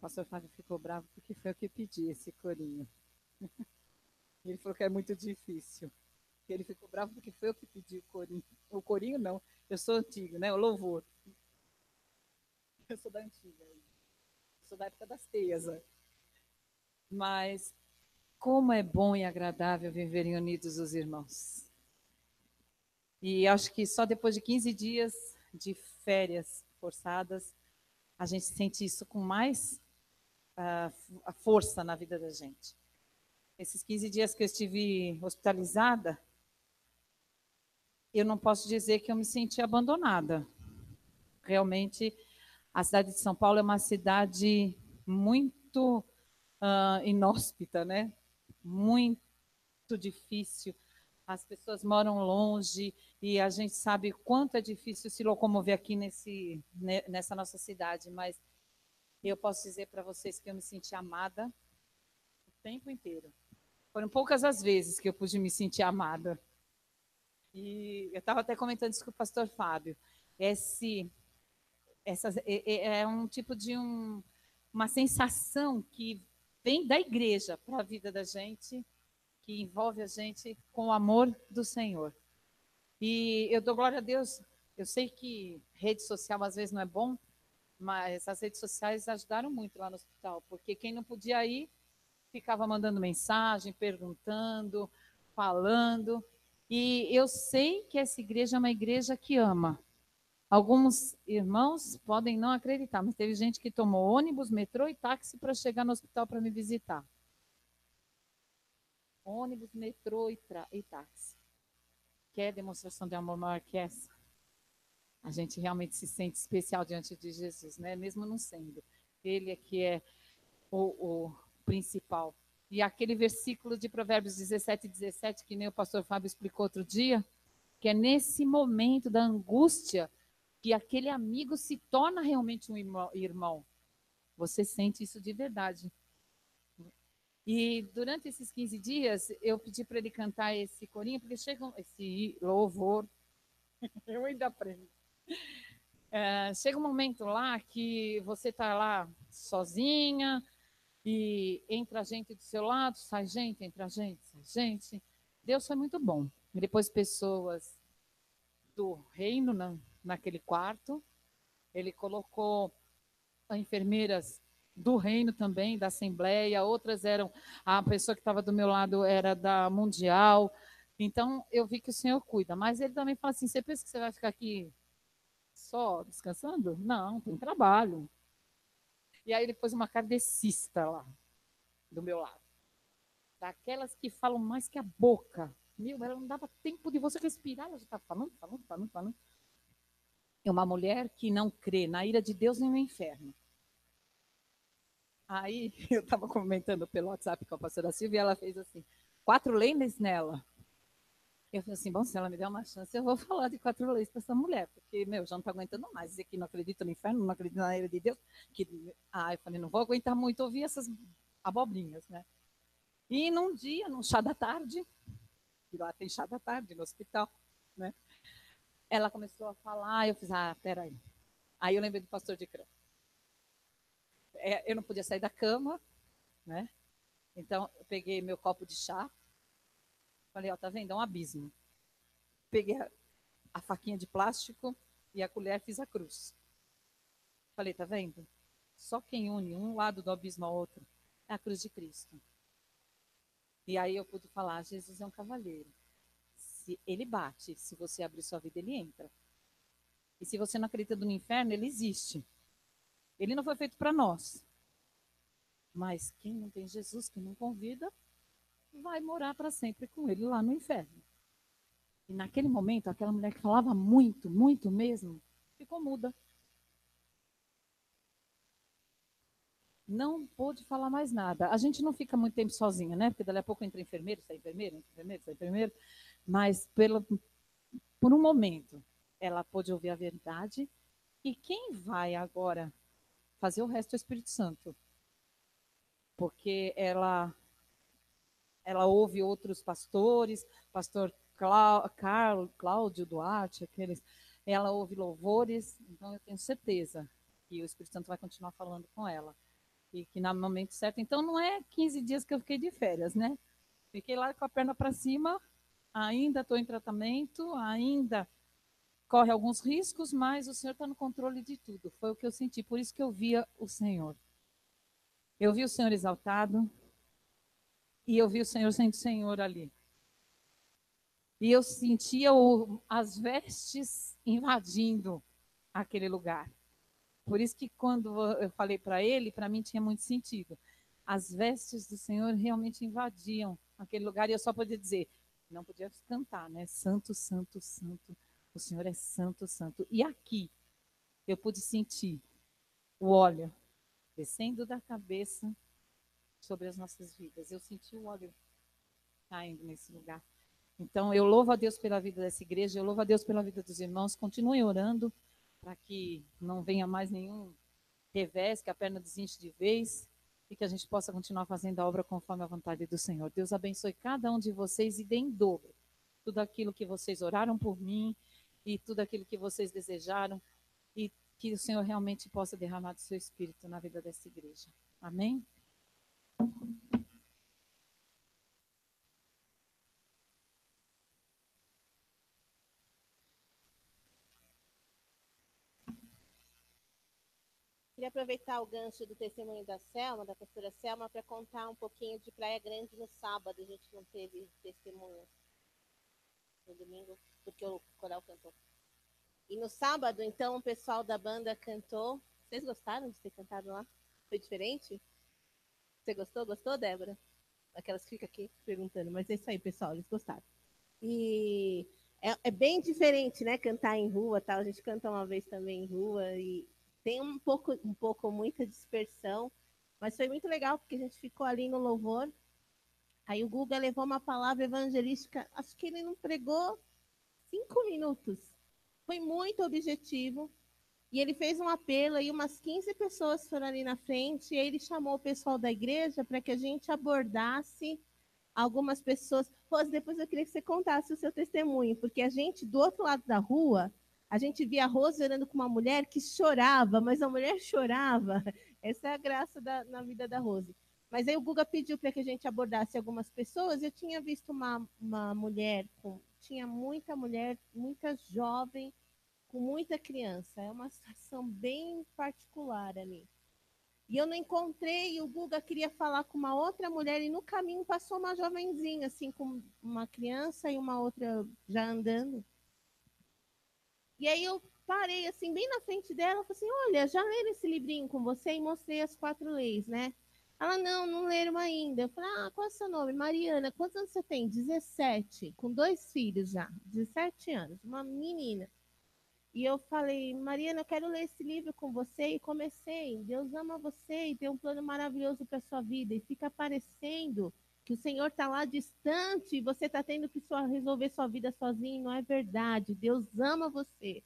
pastor Fábio ficou bravo porque foi eu que pedi esse corinho. Ele falou que é muito difícil. Ele ficou bravo porque foi eu que pedi o corinho. O corinho não, eu sou antiga, né? O louvor. Eu sou da antiga. Eu sou da época das teias. Né? Mas como é bom e agradável viverem unidos os irmãos. E acho que só depois de 15 dias de férias forçadas, a gente sente isso com mais a força na vida da gente. Esses 15 dias que eu estive hospitalizada, eu não posso dizer que eu me senti abandonada. Realmente, a cidade de São Paulo é uma cidade muito inóspita, né? Muito difícil. As pessoas moram longe e a gente sabe quanto é difícil se locomover aqui nessa nossa cidade, mas eu posso dizer para vocês que eu me senti amada o tempo inteiro. Foram poucas as vezes que eu pude me sentir amada. E eu estava até comentando isso com o pastor Fábio. É um tipo de uma sensação que vem da igreja para a vida da gente, que envolve a gente com o amor do Senhor. E eu dou glória a Deus. Eu sei que rede social às vezes não é bom, mas as redes sociais ajudaram muito lá no hospital, porque quem não podia ir ficava mandando mensagem, perguntando, falando. E eu sei que essa igreja é uma igreja que ama. Alguns irmãos podem não acreditar, mas teve gente que tomou ônibus, metrô e táxi para chegar no hospital para me visitar. Ônibus, metrô e táxi. Quer demonstração de amor maior que essa? A gente realmente se sente especial diante de Jesus, né? Mesmo não sendo. Ele é que é o principal. E aquele versículo de Provérbios 17, que nem o pastor Fábio explicou outro dia, que é nesse momento da angústia que aquele amigo se torna realmente um irmão. Você sente isso de verdade. E durante esses 15 dias, eu pedi para ele cantar esse corinho, porque chega esse louvor, eu ainda aprendo. Chega um momento lá que você está lá sozinha, e entra gente do seu lado, sai gente, entra gente, sai gente. Deus foi muito bom. E depois pessoas do reino naquele quarto. Ele colocou enfermeiras do reino também, da Assembleia, outras eram, a pessoa que estava do meu lado era da Mundial. Então, eu vi que o Senhor cuida. Mas ele também fala assim, você pensa que você vai ficar aqui só descansando? Não, tem trabalho. E aí ele pôs uma kardecista lá, do meu lado. Daquelas que falam mais que a boca. Meu, ela não dava tempo de você respirar, ela já estava falando. É uma mulher que não crê na ira de Deus nem no inferno. Aí eu estava comentando pelo WhatsApp com a pastora Silvia e ela fez assim, 4 leis nela. Eu falei assim, bom, se ela me der uma chance, eu vou falar de 4 leis para essa mulher, porque, meu, já não está aguentando mais dizer que não acredita no inferno, não acredita na ira de Deus. Eu falei, não vou aguentar muito ouvir essas abobrinhas, né? E num dia, num chá da tarde, que lá tem chá da tarde no hospital, né? Ela começou a falar, eu fiz, peraí. Aí eu lembrei do pastor de Crã. Eu não podia sair da cama, né? Então, eu peguei meu copo de chá, falei, ó, tá vendo? É um abismo. Peguei a faquinha de plástico e a colher, fiz a cruz. Falei, tá vendo? Só quem une um lado do abismo ao outro é a cruz de Cristo. E aí eu pude falar, Jesus é um cavaleiro. Se ele bate, se você abrir sua vida, ele entra. E se você não acredita no inferno, ele existe. Ele não foi feito para nós. Mas quem não tem Jesus, que não convida, vai morar para sempre com ele lá no inferno. E naquele momento, aquela mulher que falava muito, muito mesmo, ficou muda. Não pôde falar mais nada. A gente não fica muito tempo sozinha, né? Porque dali a pouco entra enfermeiro, sai enfermeiro, entra enfermeiro, sai enfermeiro. Mas por um momento, ela pôde ouvir a verdade. E quem vai agora fazer o resto é o Espírito Santo. Porque ela ouve outros pastores, pastor Cláudio Duarte, aqueles, ela ouve louvores, então eu tenho certeza que o Espírito Santo vai continuar falando com ela. e que no momento certo. Então, não é 15 dias que eu fiquei de férias, né? Fiquei lá com a perna para cima, ainda estou em tratamento, ainda corre alguns riscos, mas o Senhor está no controle de tudo. Foi o que eu senti, por isso que eu via o Senhor. Eu vi o Senhor exaltado e eu vi o Senhor sendo Senhor ali. E eu sentia as vestes invadindo aquele lugar. Por isso que quando eu falei para ele, para mim tinha muito sentido. As vestes do Senhor realmente invadiam aquele lugar e eu só podia dizer, não podia cantar, né? Santo, santo, santo. O Senhor é santo, santo. E aqui eu pude sentir o óleo descendo da cabeça sobre as nossas vidas. Eu senti o óleo caindo nesse lugar. Então, eu louvo a Deus pela vida dessa igreja, eu louvo a Deus pela vida dos irmãos. Continuem orando para que não venha mais nenhum revés, que a perna desinche de vez e que a gente possa continuar fazendo a obra conforme a vontade do Senhor. Deus abençoe cada um de vocês e dê em dobro tudo aquilo que vocês oraram por mim e tudo aquilo que vocês desejaram e que o Senhor realmente possa derramar do seu espírito na vida dessa igreja. Amém? Queria aproveitar o gancho do testemunho da Selma, da pastora Selma, para contar um pouquinho de Praia Grande no sábado. A gente não teve testemunho no domingo, porque o coral cantou. E no sábado, então, o pessoal da banda cantou. Vocês gostaram de ter cantado lá? Foi diferente? Você gostou? Gostou, Débora? Aquelas que ficam aqui perguntando. Mas é isso aí, pessoal, eles gostaram. E é bem diferente, né? Cantar em rua, tal. A gente canta uma vez também em rua e tem um pouco muita dispersão, mas foi muito legal porque a gente ficou ali no louvor. Aí o Guga levou uma palavra evangelística, acho que ele não pregou 5 minutos. Foi muito objetivo. E ele fez um apelo e umas 15 pessoas foram ali na frente. E aí ele chamou o pessoal da igreja para que a gente abordasse algumas pessoas. Rose, depois eu queria que você contasse o seu testemunho, porque a gente, do outro lado da rua, a gente via a Rose orando com uma mulher que chorava, mas a mulher chorava. Essa é a graça na vida da Rose. Mas aí o Guga pediu para que a gente abordasse algumas pessoas. Eu tinha visto uma mulher, tinha muita mulher, muita jovem, com muita criança. É uma situação bem particular ali. E eu não encontrei, e o Guga queria falar com uma outra mulher, e no caminho passou uma jovenzinha, assim, com uma criança e uma outra já andando. E aí eu parei, assim, bem na frente dela, falei assim, olha, já leram esse livrinho com você? E mostrei as 4 leis, né? Ela, não, não leram ainda. Eu falei, qual é o seu nome? Mariana, quantos anos você tem? 17, com 2 filhos já, 17 anos, uma menina. E eu falei, Mariana, eu quero ler esse livro com você. E comecei. Deus ama você e tem um plano maravilhoso para sua vida. E fica parecendo que o Senhor está lá distante e você está tendo que resolver sua vida sozinho. Não é verdade. Deus ama você.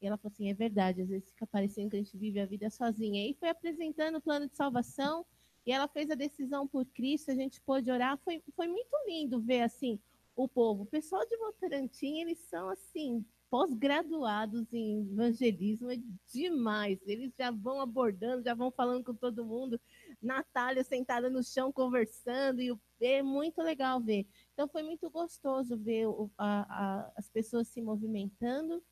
E ela falou assim: é verdade. Às vezes fica parecendo que a gente vive a vida sozinha. E foi apresentando o plano de salvação. E ela fez a decisão por Cristo. A gente pôde orar. Foi muito lindo ver assim o povo. O pessoal de Votorantim, eles são assim pós-graduados em evangelismo, é demais. Eles já vão abordando, já vão falando com todo mundo. Natália sentada no chão conversando, e é muito legal ver. Então foi muito gostoso ver as pessoas se movimentando.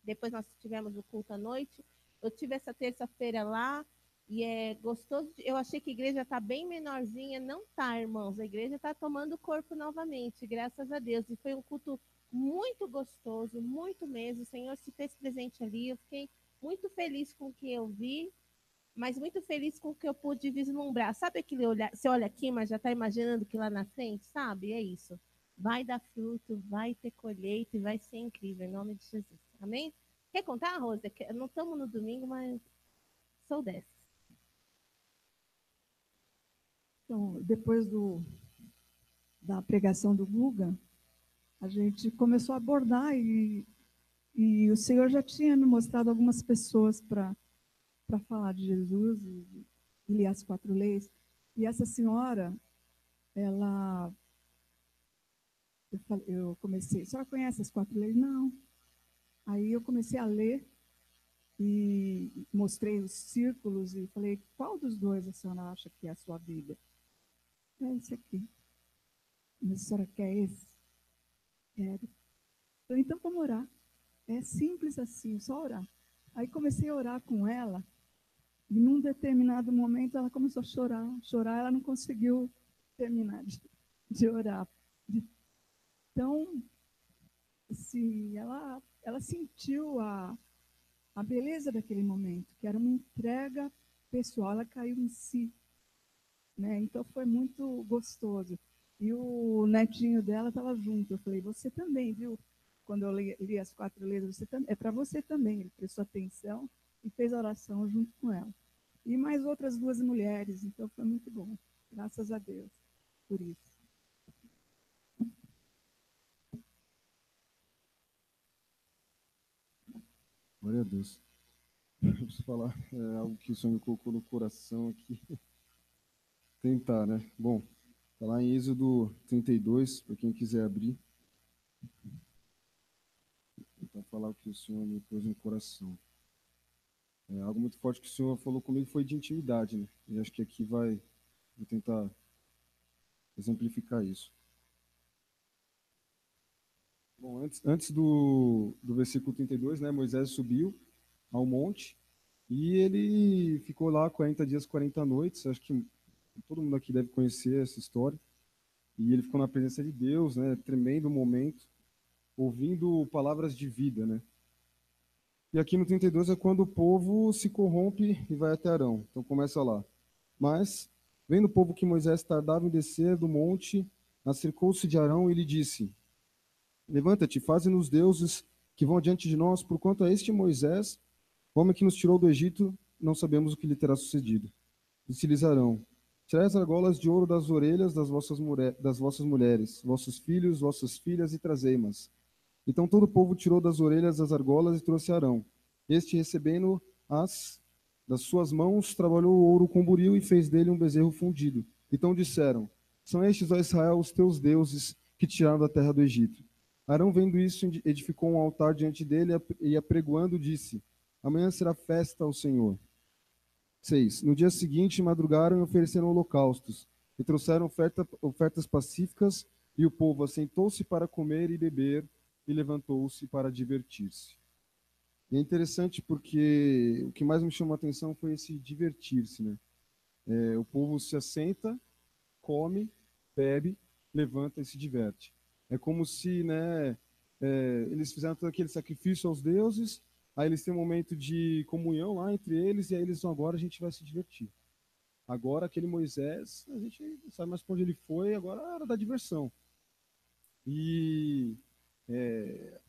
Depois nós tivemos o culto à noite. Eu tive essa terça-feira lá e é gostoso. Eu achei que a igreja está bem menorzinha. Não tá, irmãos. A igreja está tomando corpo novamente, graças a Deus. E foi um culto muito gostoso, muito mesmo. O Senhor se fez presente ali. Eu fiquei muito feliz com o que eu vi, mas muito feliz com o que eu pude vislumbrar. Sabe aquele olhar? Você olha aqui, mas já está imaginando que lá na frente, sabe? É isso. Vai dar fruto, vai ter colheita e vai ser incrível, em nome de Jesus. Amém? Quer contar, Rosa? Não estamos no domingo, mas sou dessas. Então, depois da pregação do Guga, a gente começou a abordar e o Senhor já tinha me mostrado algumas pessoas para falar de Jesus e ler as 4 leis. E essa senhora, ela, eu comecei, a senhora conhece as 4 leis? Não. Aí eu comecei a ler e mostrei os círculos e falei, qual dos dois a senhora acha que é a sua vida? É esse aqui. Mas a senhora quer esse? Quero. Falei, então vamos orar. É simples assim, só orar. Aí comecei a orar com ela, e num determinado momento ela começou a chorar, chorar, ela não conseguiu terminar de orar. Então, assim, ela sentiu a beleza daquele momento, que era uma entrega pessoal, ela caiu em si, né? Então foi muito gostoso. E o netinho dela estava junto. Eu falei, você também, viu? Quando eu li as 4 letras, é para você também. Ele prestou atenção e fez a oração junto com ela. E mais outras 2 mulheres, então foi muito bom. Graças a Deus por isso. Glória a Deus. Eu preciso falar algo que o Senhor me colocou no coração aqui. Tentar, né? Bom, está lá em Êxodo 32, para quem quiser abrir. Vou falar o que o Senhor me pôs no coração. Algo muito forte que o Senhor falou comigo foi de intimidade, né? E acho que aqui vou tentar exemplificar isso. Bom, antes do versículo 32, né? Moisés subiu ao monte e ele ficou lá 40 dias, 40 noites. Acho que todo mundo aqui deve conhecer essa história. E ele ficou na presença de Deus, né? Tremendo momento, ouvindo palavras de vida, né? E aqui no 32 é quando o povo se corrompe e vai até Arão. Então começa lá. Mas, vendo o povo que Moisés tardava em descer do monte, acercou-se de Arão e lhe disse: Levanta-te, faze-nos deuses que vão adiante de nós, porquanto a este Moisés, o homem que nos tirou do Egito, não sabemos o que lhe terá sucedido. Disse-lhes Arão: Tirai as argolas de ouro das orelhas das vossas mulheres, vossos filhos, vossas filhas, e trazei-mas. Então todo o povo tirou das orelhas as argolas e trouxe a Arão. Este, recebendo-as das suas mãos, trabalhou o ouro com buril e fez dele um bezerro fundido. Então disseram: São estes, ó Israel, os teus deuses que tiraram da terra do Egito. Arão, vendo isso, edificou um altar diante dele e, apregoando, disse: Amanhã será festa ao Senhor. 6. No dia seguinte, madrugaram e ofereceram holocaustos, e trouxeram ofertas pacíficas, e o povo assentou-se para comer e beber, e levantou-se para divertir-se. E é interessante porque o que mais me chamou a atenção foi esse divertir-se, né? O povo se assenta, come, bebe, levanta e se diverte. É como se, né, eles fizeram todo aquele sacrifício aos deuses, aí eles têm um momento de comunhão lá entre eles, e aí eles vão, agora a gente vai se divertir. Agora aquele Moisés, a gente não sabe mais para onde ele foi, agora é hora da diversão. E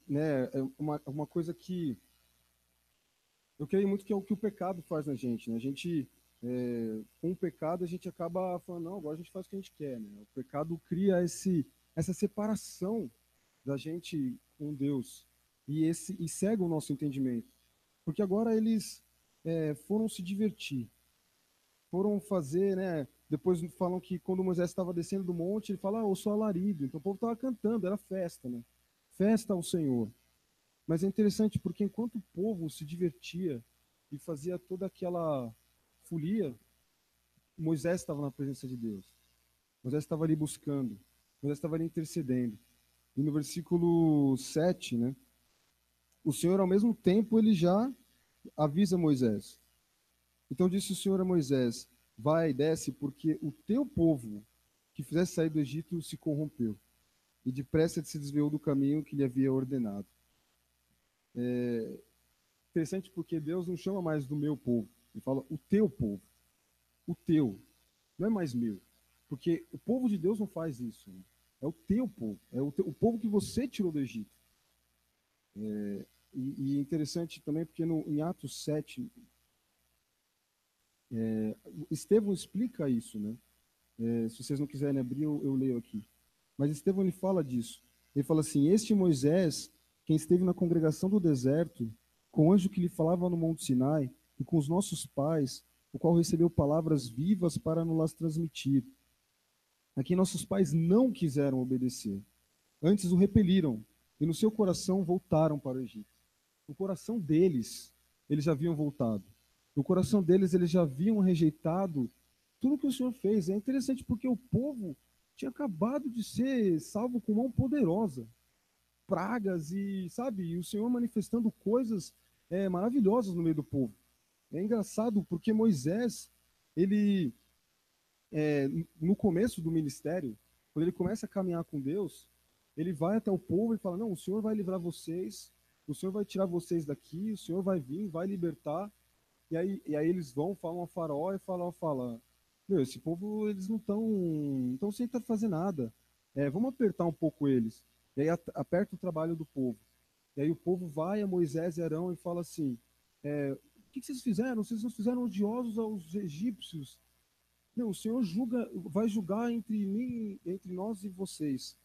né, uma coisa que eu creio muito que é o que o pecado faz na gente, né? A gente, com o pecado, a gente acaba falando, não, agora a gente faz o que a gente quer, né? O pecado cria essa separação da gente com Deus e cega o nosso entendimento. Porque agora eles foram se divertir, foram fazer, né? Depois falam que quando Moisés estava descendo do monte, ele fala, eu sou alarido. Então o povo estava cantando, era festa, né? Festa ao Senhor. Mas é interessante porque enquanto o povo se divertia e fazia toda aquela folia, Moisés estava na presença de Deus. Moisés estava ali buscando, Moisés estava ali intercedendo. E no versículo 7, né, o Senhor ao mesmo tempo ele já avisa Moisés. Então disse o Senhor a Moisés: Vai, desce, porque o teu povo que fizesse sair do Egito se corrompeu, e depressa se desviou do caminho que lhe havia ordenado. Interessante porque Deus não chama mais do meu povo, ele fala o teu povo, o teu, não é mais meu, porque o povo de Deus não faz isso, né? É o teu povo, é o povo que você tirou do Egito. E interessante também porque em Atos 7, Estevão explica isso, né? Se vocês não quiserem abrir, eu leio aqui. Mas Estevão ele fala disso. Ele fala assim: Este Moisés, quem esteve na congregação do deserto, com o anjo que lhe falava no Monte Sinai, e com os nossos pais, o qual recebeu palavras vivas para nos las transmitir. A quem nossos pais não quiseram obedecer, antes o repeliram, e no seu coração voltaram para o Egito. O coração deles eles já haviam voltado. No coração deles, eles já haviam rejeitado tudo que o Senhor fez. É interessante porque o povo tinha acabado de ser salvo com mão poderosa, pragas e, sabe, e o Senhor manifestando coisas maravilhosas no meio do povo. É engraçado porque Moisés, ele, no começo do ministério, quando ele começa a caminhar com Deus, ele vai até o povo e fala: não, o Senhor vai livrar vocês, o Senhor vai tirar vocês daqui, o Senhor vai vir, vai libertar. E aí eles vão, falam a Faraó e Faraó fala: meu, esse povo, eles não estão sem fazer nada. Vamos apertar um pouco eles. E aí aperta o trabalho do povo. E aí o povo vai a Moisés e Arão e fala assim: o que vocês fizeram? Vocês nos fizeram odiosos aos egípcios. Não, o Senhor vai julgar entre mim, entre nós e vocês.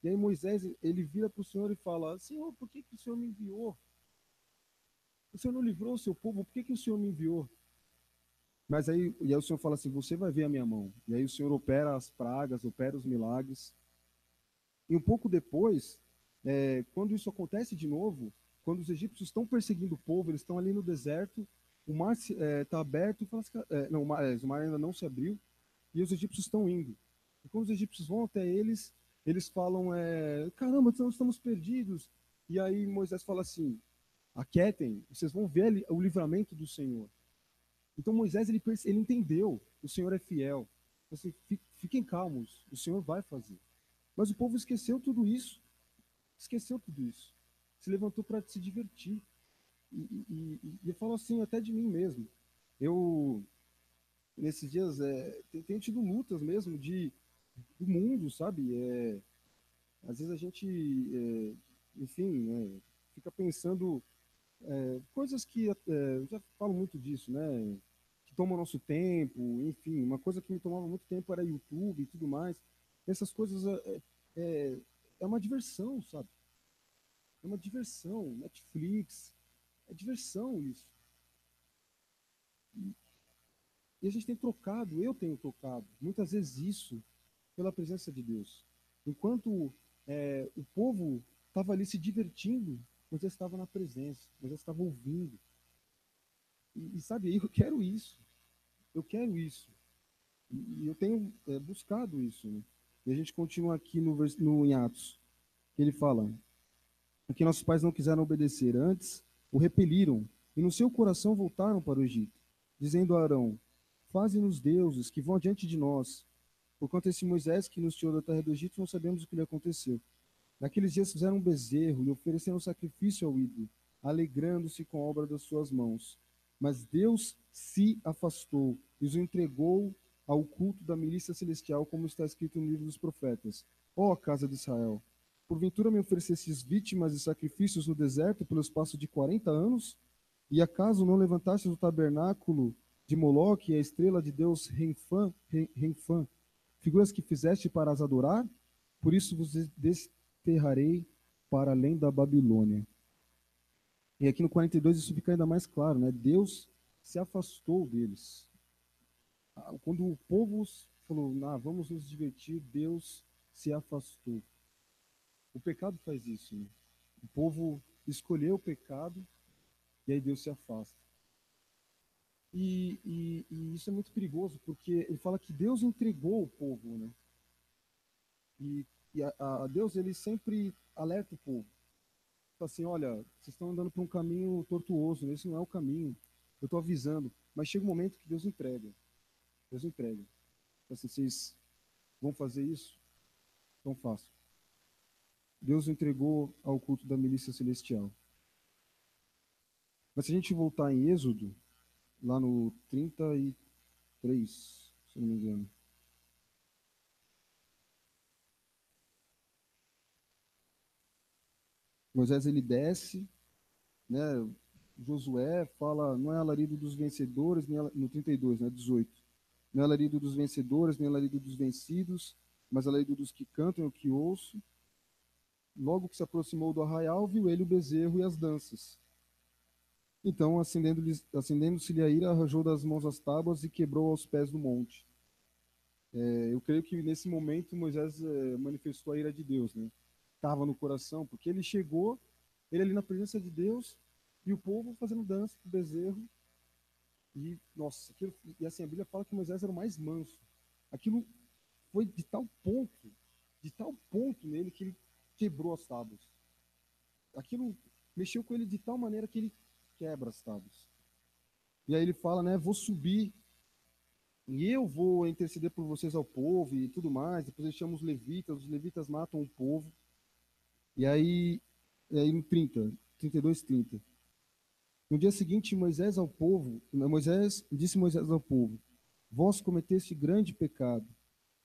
E aí Moisés, ele vira para o Senhor e fala: Senhor, por que o Senhor me enviou? O Senhor não livrou o seu povo, por que o Senhor me enviou? E aí o Senhor fala assim: você vai ver a minha mão. E aí o Senhor opera as pragas, opera os milagres. E um pouco depois, quando isso acontece de novo, quando os egípcios estão perseguindo o povo, eles estão ali no deserto, o mar está aberto, e fala assim, não, o mar ainda não se abriu, e os egípcios estão indo. E quando os egípcios vão até eles, eles falam: caramba, nós estamos perdidos. E aí Moisés fala assim: aquietem, vocês vão ver o livramento do Senhor. Então Moisés, ele entendeu: o Senhor é fiel. Assim, fiquem calmos, o Senhor vai fazer. Mas o povo esqueceu tudo isso. Esqueceu tudo isso. Se levantou para se divertir. E eu falo assim até de mim mesmo. Eu, nesses dias, tenho tido lutas mesmo do mundo, sabe? Às vezes a gente, enfim, fica pensando coisas que, eu já falo muito disso, né? Que tomam nosso tempo, enfim. Uma coisa que me tomava muito tempo era YouTube e tudo mais. Essas coisas é, é uma diversão, sabe? É uma diversão. Netflix, é diversão isso. E a gente tem trocado, eu tenho trocado, muitas vezes isso pela presença de Deus. Enquanto o povo estava ali se divertindo, Moisés estava na presença, Moisés estava ouvindo. Sabe, eu quero isso. Eu quero isso. E eu tenho buscado isso. Né? E a gente continua aqui em Atos, que ele fala: que nossos pais não quiseram obedecer, antes o repeliram, e no seu coração voltaram para o Egito, dizendo a Arão: faze-nos deuses que vão adiante de nós. Porquanto esse Moisés que nos tirou da terra do Egito, não sabemos o que lhe aconteceu. Naqueles dias fizeram um bezerro e ofereceram sacrifício ao ídolo, alegrando-se com a obra das suas mãos. Mas Deus se afastou e os entregou ao culto da milícia celestial, como está escrito no livro dos profetas. Ó casa de Israel, porventura me oferecestes vítimas e sacrifícios no deserto pelo espaço de 40 anos? E acaso não levantastes o tabernáculo de Moloque e a estrela de Deus Renfã, figuras que fizeste para as adorar? Por isso vos desterrarei para além da Babilônia. E aqui no 42 isso fica ainda mais claro, né? Deus se afastou deles. Quando o povo falou: vamos nos divertir, Deus se afastou. O pecado faz isso, né? O povo escolheu o pecado e aí Deus se afasta. E isso é muito perigoso, porque ele fala que Deus entregou o povo, né? E a Deus, ele sempre alerta o povo. Fala assim: olha, vocês estão andando por um caminho tortuoso, esse não é o caminho. Eu estou avisando. Mas chega um momento que Deus entrega. Deus entrega. Fala assim: vocês vão fazer isso? Então façam. Deus entregou ao culto da milícia celestial. Mas se a gente voltar em Êxodo, lá no 33, se eu não me engano. Moisés, ele desce, né? Josué fala: não é alarido dos vencedores, no 32, né? 18. Não é alarido dos vencedores, nem alarido dos vencidos, mas alarido dos que cantam e o que ouço. Logo que se aproximou do arraial, viu ele o bezerro e as danças. Então, acendendo-se-lhe a ira, arranjou das mãos as tábuas e quebrou aos pés do monte. Eu creio que nesse momento Moisés manifestou a ira de Deus, né? Estava no coração, porque ele chegou, ele ali na presença de Deus, E o povo fazendo dança com o bezerro. E, nossa, e assim, a Bíblia fala que Moisés era o mais manso. Aquilo foi de tal ponto nele que ele quebrou as tábuas. Aquilo mexeu com ele de tal maneira que ele quebra as tábuas. E aí ele fala, né, vou subir e eu vou interceder por vocês ao povo e tudo mais. Depois ele chama os levitas matam o povo. E aí no 32:30. No dia seguinte, Moisés disse Moisés ao povo: Vós cometeste grande pecado.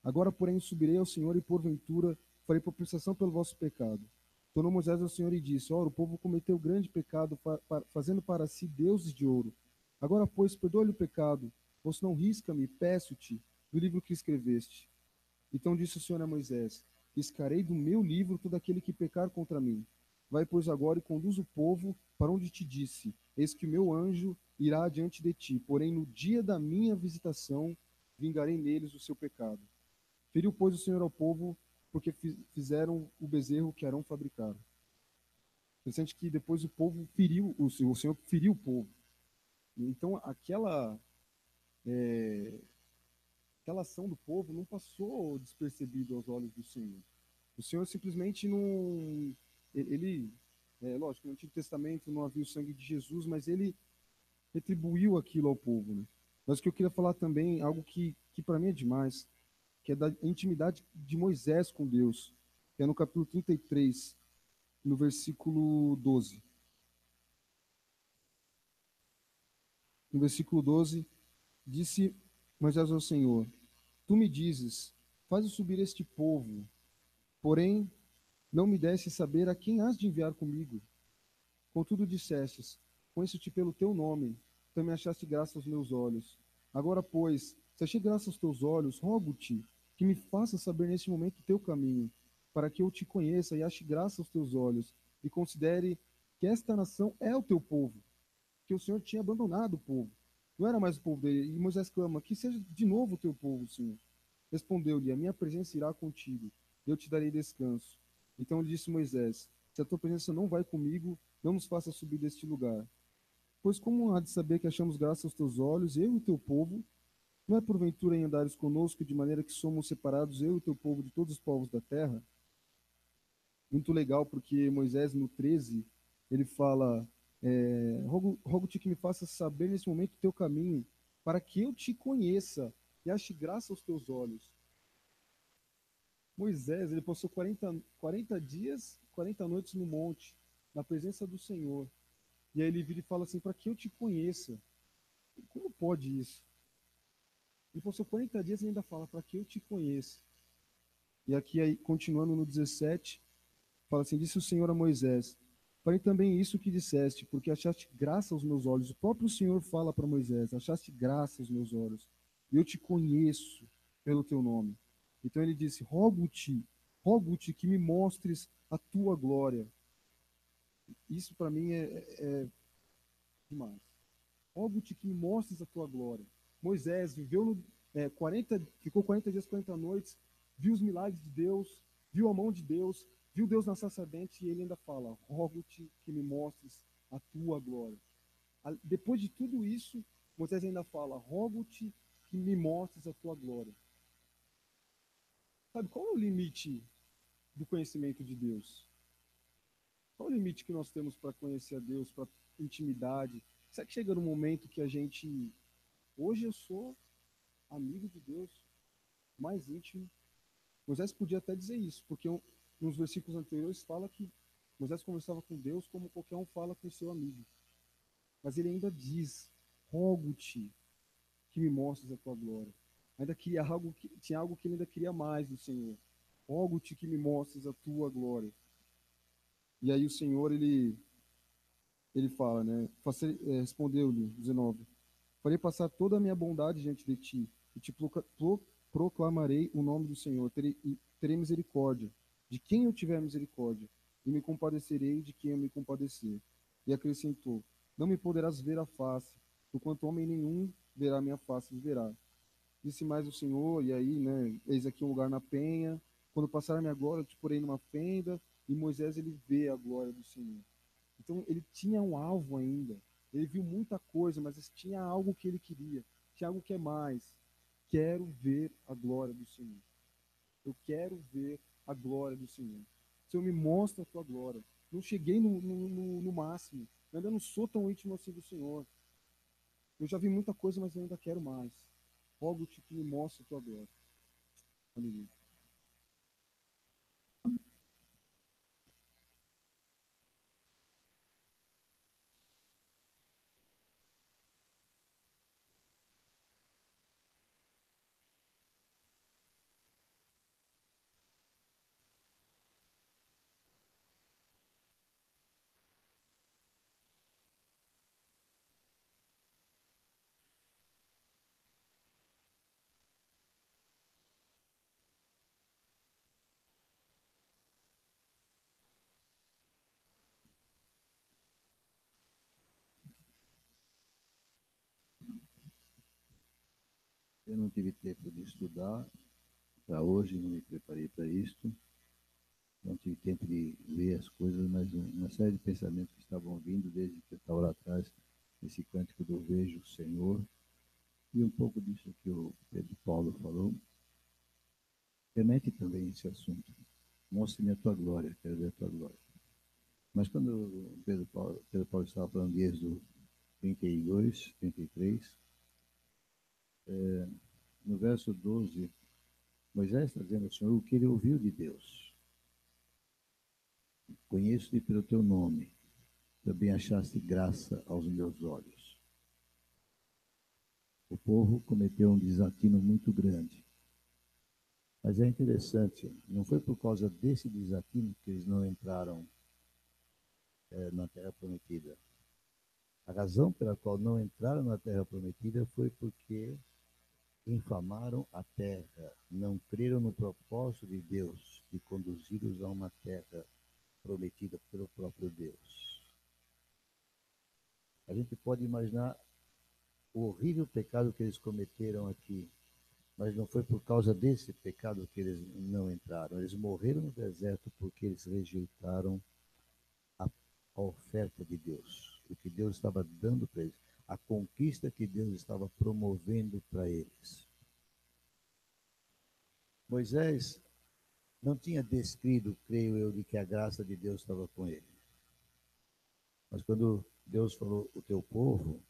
Agora, porém, subirei ao Senhor e porventura farei propiciação pelo vosso pecado. Tornou Moisés ao Senhor e disse: Ora, o povo cometeu grande pecado, fazendo para si deuses de ouro. Agora, pois, perdoa-lhe o pecado, ou se não risca-me, peço-te, do livro que escreveste. Então disse o Senhor a Moisés: Riscarei do meu livro todo aquele que pecar contra mim. Vai, pois, agora e conduz o povo para onde te disse: Eis que o meu anjo irá adiante de ti, porém no dia da minha visitação vingarei neles o seu pecado. Feriu, pois, o Senhor ao povo, porque fizeram o bezerro que Arão fabricaram. Interessante que depois o povo feriu, o Senhor feriu o povo. Então, aquela ação do povo não passou despercebido aos olhos do Senhor. O Senhor simplesmente não. Ele, lógico, no Antigo Testamento não havia o sangue de Jesus, mas ele retribuiu aquilo ao povo. Né? Mas o que eu queria falar também, algo que para mim é demais, que é da intimidade de Moisés com Deus, que é no capítulo 33, no versículo 12. No versículo 12, disse Moisés ao Senhor: Tu me dizes, faze subir este povo, porém não me deste saber a quem has de enviar comigo. Contudo dissestes, conheço-te pelo teu nome, também achaste graça aos meus olhos. Agora, pois, se achei graça aos teus olhos, rogo-te que me faças saber neste momento o teu caminho, para que eu te conheça e ache graça aos teus olhos, e considere que esta nação é o teu povo, que o Senhor tinha abandonado o povo. Não era mais o povo dele. E Moisés clama, que seja de novo o teu povo, Senhor. Respondeu-lhe, a minha presença irá contigo, eu te darei descanso. Então lhe disse Moisés, se a tua presença não vai comigo, não nos faça subir deste lugar. Pois como há de saber que achamos graça aos teus olhos, eu e o teu povo? Não é porventura em andares conosco, de maneira que somos separados, eu e o teu povo, de todos os povos da terra? Muito legal, porque Moisés, no 13, ele fala, rogo-te que me faças saber nesse momento o teu caminho, para que eu te conheça e ache graça aos teus olhos. Moisés, ele passou 40 dias, 40 noites no monte, na presença do Senhor. E aí ele vira e fala assim, para que eu te conheça. Como pode isso? Ele passou 40 dias e ainda fala, para que eu te conheça. E aqui, aí, continuando no 17, fala assim, disse o Senhor a Moisés, farei também isso que disseste, porque achaste graça aos meus olhos. O próprio Senhor fala para Moisés, achaste graça aos meus olhos. E eu te conheço pelo teu nome. Então ele disse, rogo-te que me mostres a tua glória. Isso para mim é demais. Rogo-te que me mostres a tua glória. Moisés viveu ficou 40 dias, 40 noites, viu os milagres de Deus, viu a mão de Deus, viu Deus na sarça ardente e ele ainda fala, rogo-te que me mostres a tua glória. Depois de tudo isso, Moisés ainda fala, rogo-te que me mostres a tua glória. Sabe qual é o limite do conhecimento de Deus? Qual o limite que nós temos para conhecer a Deus, para intimidade? Será que chega no momento que a gente... Hoje eu sou amigo de Deus, mais íntimo. Moisés podia até dizer isso, porque nos versículos anteriores fala que Moisés conversava com Deus como qualquer um fala com seu amigo. Mas ele ainda diz, rogo-te que me mostres a tua glória. Tinha algo que ele ainda queria mais do Senhor. Rogo-te que me mostres a tua glória. E aí o Senhor, ele fala, né? Respondeu-lhe, 19, farei passar toda a minha bondade diante de ti, e te proclamarei o nome do Senhor. Terei misericórdia de quem eu tiver misericórdia, e me compadecerei de quem eu me compadecer. E acrescentou, não me poderás ver a face, porquanto homem nenhum verá minha face e verá. Disse mais o Senhor, e aí, né, eis aqui um lugar na penha, quando passar a minha glória, eu te porei numa fenda, e Moisés, ele vê a glória do Senhor. Então, ele tinha um alvo ainda. Ele viu muita coisa, mas tinha algo que ele queria. Tinha algo que é mais. Quero ver a glória do Senhor. Eu quero ver a glória do Senhor. Senhor, me mostra a tua glória. Não cheguei no máximo. Eu ainda não sou tão íntimo assim do Senhor. Eu já vi muita coisa, mas eu ainda quero mais. Rogo-te que me mostre a tua glória. Aleluia. Eu não tive tempo de estudar para hoje, não me preparei para isto, não tive tempo de ver as coisas, mas uma série de pensamentos que estavam vindo desde que eu estava lá atrás, esse cântico do Vejo o Senhor, e um pouco disso que o Pedro Paulo falou, remete também esse assunto. Mostre-me a tua glória, quero ver a tua glória. Mas quando o Pedro Paulo estava falando de Êxodo 32, 33, no verso 12, Moisés está dizendo ao Senhor o que ele ouviu de Deus. Conheço-te pelo teu nome, também achaste graça aos meus olhos. O povo cometeu um desatino muito grande. Mas é interessante, não foi por causa desse desatino que eles não entraram na Terra Prometida. A razão pela qual não entraram na Terra Prometida foi porque infamaram a terra, não creram no propósito de Deus de conduzi-los a uma terra prometida pelo próprio Deus. A gente pode imaginar o horrível pecado que eles cometeram aqui, mas não foi por causa desse pecado que eles não entraram. Eles morreram no deserto porque eles rejeitaram a oferta de Deus, o que Deus estava dando para eles, a conquista que Deus estava promovendo para eles. Moisés não tinha descrido, creio eu, de que a graça de Deus estava com ele. Mas quando Deus falou, o teu povo,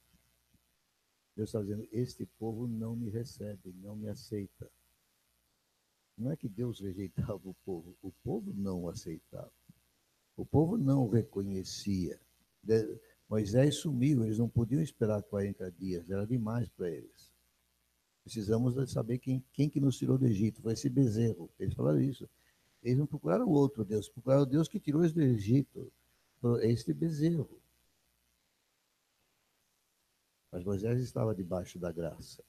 Deus está dizendo, este povo não me recebe, não me aceita. Não é que Deus rejeitava o povo não o aceitava. O povo não o reconhecia. Moisés sumiu, eles não podiam esperar 40 dias, era demais para eles. Precisamos saber quem que nos tirou do Egito, foi esse bezerro. Eles falaram isso. Eles não procuraram outro Deus, procuraram o Deus que tirou eles do Egito. É este bezerro. Mas Moisés estava debaixo da graça.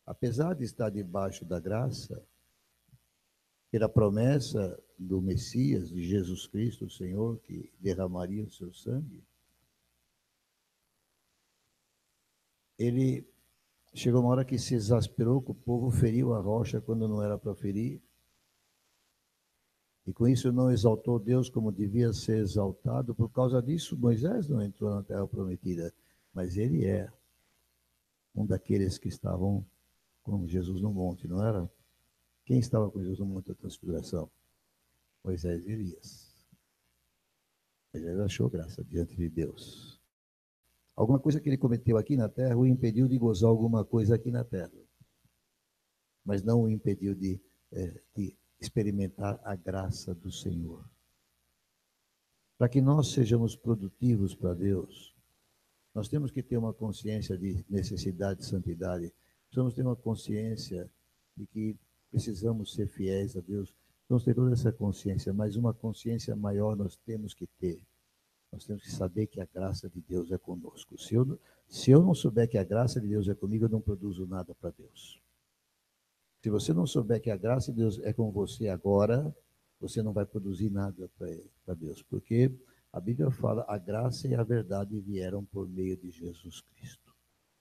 Apesar de estar debaixo da graça, pela promessa do Messias, de Jesus Cristo, o Senhor, que derramaria o seu sangue, ele chegou uma hora que se exasperou, que o povo feriu a rocha quando não era para ferir, e com isso não exaltou Deus como devia ser exaltado. Por causa disso, Moisés não entrou na terra prometida, mas ele é um daqueles que estavam com Jesus no monte, não era? Quem estava com Jesus no monte da transfiguração? Moisés e Elias. Moisés achou graça diante de Deus. Alguma coisa que ele cometeu aqui na terra o impediu de gozar alguma coisa aqui na terra, mas não o impediu de experimentar a graça do Senhor. Para que nós sejamos produtivos para Deus, nós temos que ter uma consciência de necessidade de santidade, precisamos ter uma consciência de que precisamos ser fiéis a Deus, precisamos ter toda essa consciência, mas uma consciência maior nós temos que ter. Nós temos que saber que a graça de Deus é conosco. Se eu não souber que a graça de Deus é comigo, eu não produzo nada para Deus. Se você não souber que a graça de Deus é com você agora, você não vai produzir nada para Deus. Porque a Bíblia fala, a graça e a verdade vieram por meio de Jesus Cristo.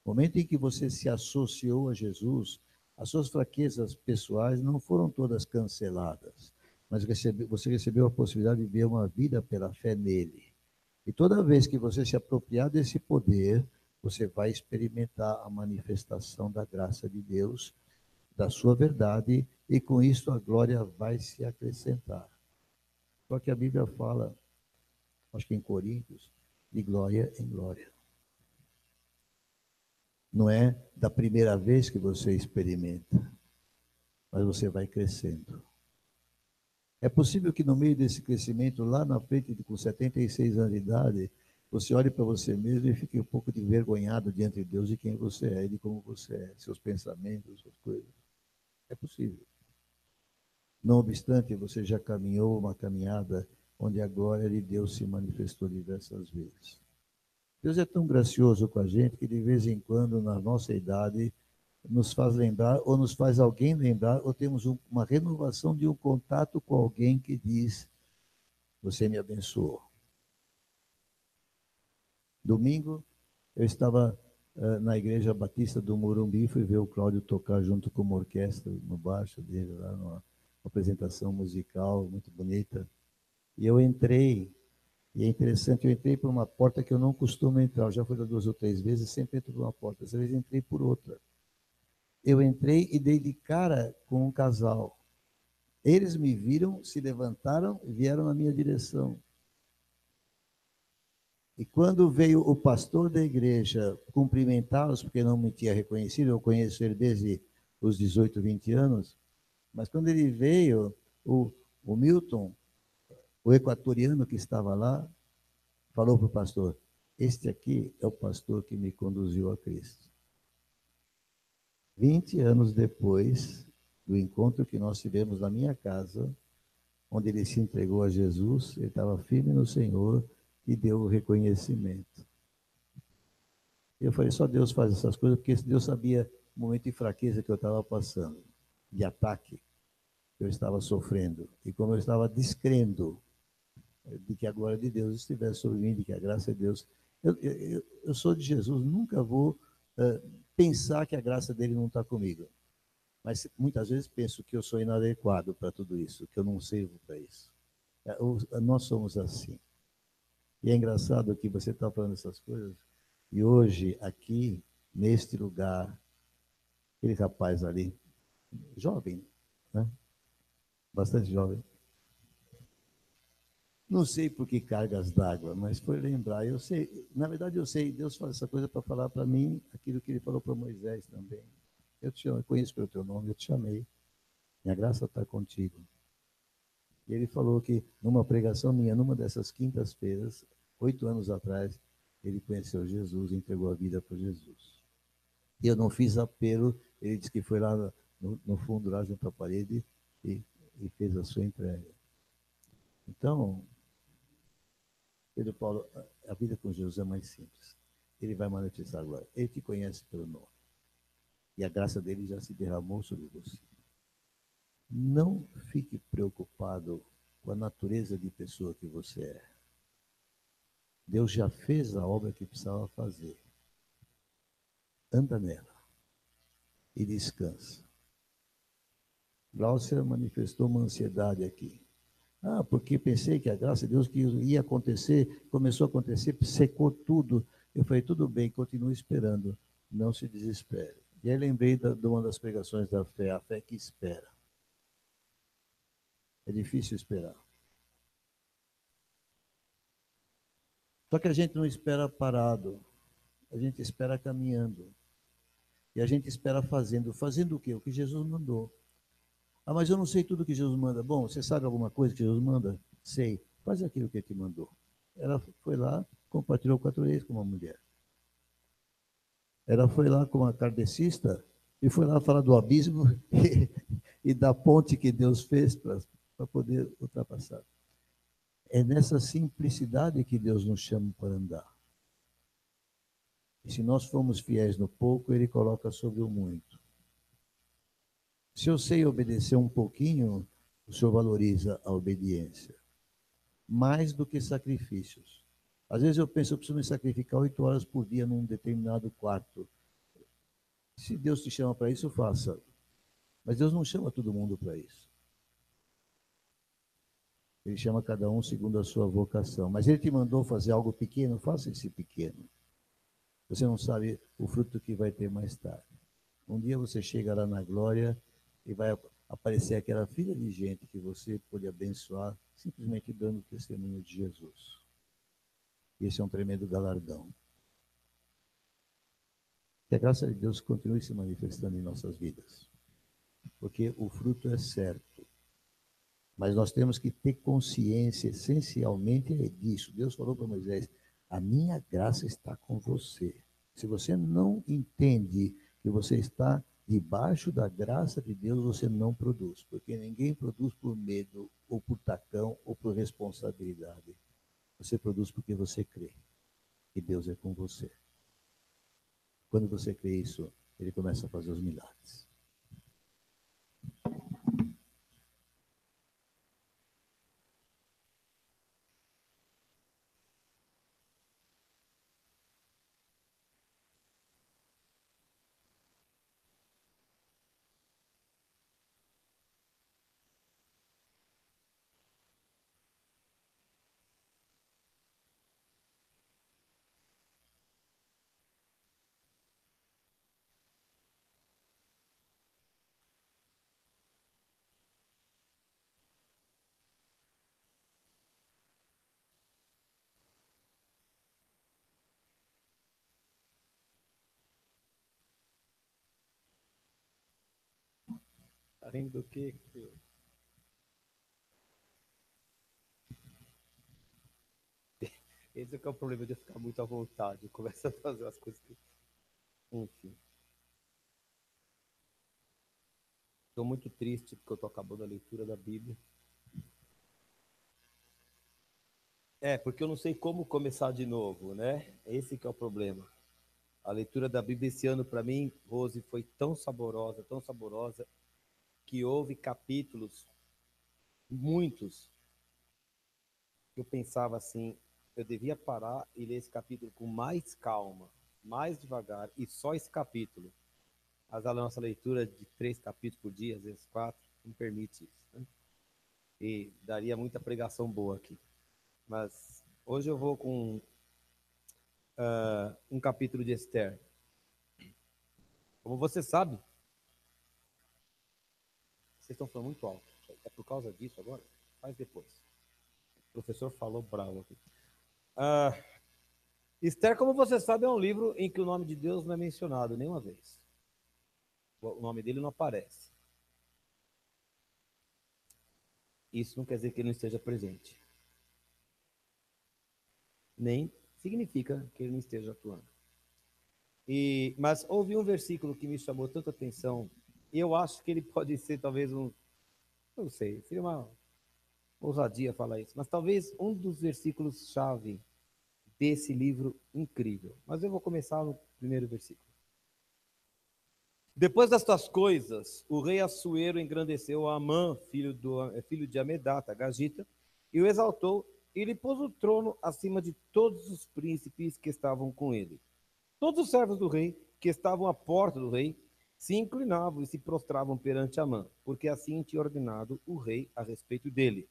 No momento em que você se associou a Jesus, as suas fraquezas pessoais não foram todas canceladas, mas você recebeu a possibilidade de viver uma vida pela fé nele. E toda vez que você se apropriar desse poder, você vai experimentar a manifestação da graça de Deus, da sua verdade, e com isso a glória vai se acrescentar. Só que a Bíblia fala, acho que em Coríntios, de glória em glória. Não é da primeira vez que você experimenta, mas você vai crescendo. É possível que no meio desse crescimento, lá na frente, com 76 anos de idade, você olhe para você mesmo e fique um pouco envergonhado diante de Deus de quem você é, de como você é, seus pensamentos, suas coisas. É possível. Não obstante, você já caminhou uma caminhada onde a glória de Deus se manifestou diversas vezes. Deus é tão gracioso com a gente que de vez em quando, na nossa idade, nos faz lembrar, ou nos faz alguém lembrar, ou temos uma renovação de um contato com alguém que diz, você me abençoou. Domingo, eu estava na Igreja Batista do Morumbi, fui ver o Cláudio tocar junto com uma orquestra no baixo dele, lá numa apresentação musical muito bonita. E eu entrei, e é interessante, eu entrei por uma porta que eu não costumo entrar, eu já fui lá 2 ou 3 vezes, sempre entro por uma porta, dessa vez entrei por outra. Eu entrei e dei de cara com um casal. Eles me viram, se levantaram e vieram na minha direção. E quando veio o pastor da igreja cumprimentá-los, porque não me tinha reconhecido, eu conheço ele desde os 18, 20 anos, mas quando ele veio, o Milton, o equatoriano que estava lá, falou para o pastor, este aqui é o pastor que me conduziu a Cristo. 20 anos depois do encontro que nós tivemos na minha casa, onde ele se entregou a Jesus, ele estava firme no Senhor e deu o reconhecimento. Eu falei, só Deus faz essas coisas, porque Deus sabia o momento de fraqueza que eu estava passando, de ataque que eu estava sofrendo, e como eu estava descrendo de que a glória de Deus estivesse sobre mim, de que a graça de Deus... Eu sou de Jesus, nunca vou pensar que a graça dele não está comigo. Mas muitas vezes penso que eu sou inadequado para tudo isso, que eu não sirvo para isso. Nós somos assim. E é engraçado que você está falando essas coisas, e hoje, aqui, neste lugar, aquele rapaz ali, jovem, né? Bastante jovem. Não sei por que cargas d'água, mas foi lembrar. Eu sei, na verdade eu sei, Deus faz essa coisa para falar para mim aquilo que ele falou para Moisés também. Eu te amo, eu conheço pelo teu nome, eu te chamei. Minha graça está contigo. E ele falou que numa pregação minha, numa dessas quintas-feiras, 8 anos atrás, ele conheceu Jesus e entregou a vida para Jesus. E eu não fiz apelo, ele disse que foi lá no fundo, lá junto à parede, e fez a sua entrega. Então, Pedro Paulo, a vida com Jesus é mais simples. Ele vai manifestar agora. Ele te conhece pelo nome. E a graça dele já se derramou sobre você. Não fique preocupado com a natureza de pessoa que você é. Deus já fez a obra que precisava fazer. Anda nela e descansa. Glaucia manifestou uma ansiedade aqui. Porque pensei que a graça de Deus que ia acontecer, começou a acontecer, secou tudo. Eu falei, tudo bem, continue esperando, não se desespere. E aí lembrei de uma das pregações da fé, a fé que espera. É difícil esperar. Só que a gente não espera parado, a gente espera caminhando. E a gente espera fazendo. Fazendo o quê? O que Jesus mandou. Mas eu não sei tudo que Jesus manda. Bom, você sabe alguma coisa que Jesus manda? Sei. Faz aquilo que ele te mandou. Ela foi lá, compartilhou 4 vezes com uma mulher. Ela foi lá com uma kardecista e foi lá falar do abismo e da ponte que Deus fez para poder ultrapassar. É nessa simplicidade que Deus nos chama para andar. E se nós formos fiéis no pouco, Ele coloca sobre o muito. Se eu sei obedecer um pouquinho, o Senhor valoriza a obediência. Mais do que sacrifícios. Às vezes eu penso, eu preciso me sacrificar 8 horas por dia num determinado quarto. Se Deus te chama para isso, faça. Mas Deus não chama todo mundo para isso. Ele chama cada um segundo a sua vocação. Mas ele te mandou fazer algo pequeno, faça esse pequeno. Você não sabe o fruto que vai ter mais tarde. Um dia você chega lá na glória e vai aparecer aquela fila de gente que você pode abençoar simplesmente dando testemunho de Jesus. Esse é um tremendo galardão. Que a graça de Deus continue se manifestando em nossas vidas. Porque o fruto é certo. Mas nós temos que ter consciência, essencialmente, disso. Deus falou para Moisés, a minha graça está com você. Se você não entende que você está debaixo da graça de Deus, você não produz. Porque ninguém produz por medo, ou por tacão, ou por responsabilidade. Você produz porque você crê que Deus é com você. Quando você crê isso, ele começa a fazer os milagres. Além do que esse é que é o problema de ficar muito à vontade. Começa a fazer as coisas que... Enfim. Estou muito triste porque eu estou acabando a leitura da Bíblia. Porque eu não sei como começar de novo, né? Esse que é o problema. A leitura da Bíblia esse ano, para mim, Rose, foi tão saborosa, que houve capítulos, muitos, que eu pensava assim, eu devia parar e ler esse capítulo com mais calma, mais devagar, e só esse capítulo. Mas a nossa leitura de 3 capítulos por dia, às vezes 4, não permite isso, né? E daria muita pregação boa aqui. Mas hoje eu vou com um capítulo de Esther. Como você sabe, vocês estão falando muito alto. É por causa disso agora? Faz depois. O professor falou bravo aqui. Esther, como você sabe, é um livro em que o nome de Deus não é mencionado nenhuma vez. O nome dele não aparece. Isso não quer dizer que ele não esteja presente. Nem significa que ele não esteja atuando. Mas houve um versículo que me chamou tanta atenção, e eu acho que ele pode ser talvez não sei, seria uma ousadia falar isso, mas talvez um dos versículos-chave desse livro incrível. Mas eu vou começar no primeiro versículo. Depois destas coisas, o rei Assuero engrandeceu a Amã, filho de Amedata, Gagita, e o exaltou, e lhe pôs o trono acima de todos os príncipes que estavam com ele. Todos os servos do rei, que estavam à porta do rei, se inclinavam e se prostravam perante Amã, porque assim tinha ordenado o rei a respeito dele.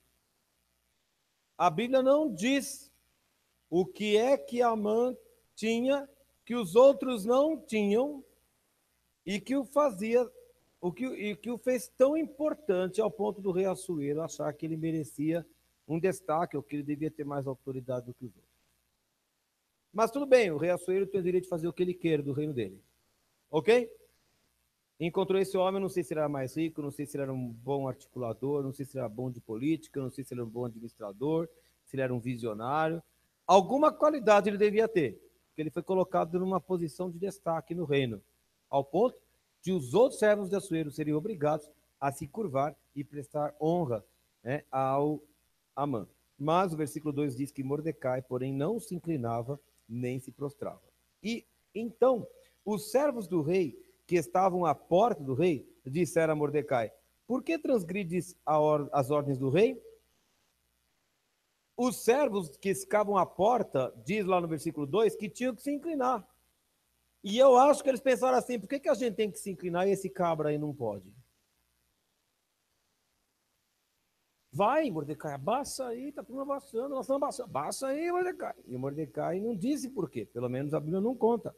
A Bíblia não diz o que é que Amã tinha, que os outros não tinham, e que o fazia, que o fez tão importante ao ponto do rei Assuero achar que ele merecia um destaque, ou que ele devia ter mais autoridade do que os outros. Mas tudo bem, o rei Assuero tem o direito de fazer o que ele quer do reino dele. Ok? Encontrou esse homem, não sei se ele era mais rico, não sei se ele era um bom articulador, não sei se ele era bom de política, não sei se ele era um bom administrador, se ele era um visionário. Alguma qualidade ele devia ter, porque ele foi colocado numa posição de destaque no reino, ao ponto de os outros servos de Assuero serem obrigados a se curvar e prestar honra, né, ao Amã. Mas o versículo 2 diz que Mordecai, porém, não se inclinava nem se prostrava. E então, os servos do rei, que estavam à porta do rei, disseram a Mordecai: por que transgrides as ordens do rei? Os servos que ficavam à porta, diz lá no versículo 2, que tinham que se inclinar. E eu acho que eles pensaram assim: por que a gente tem que se inclinar e esse cabra aí não pode? Vai, Mordecai, abaixa aí, tá tudo abaixando, nós estamos abaixando. Abaixa aí, Mordecai. E Mordecai não disse por quê, pelo menos a Bíblia não conta.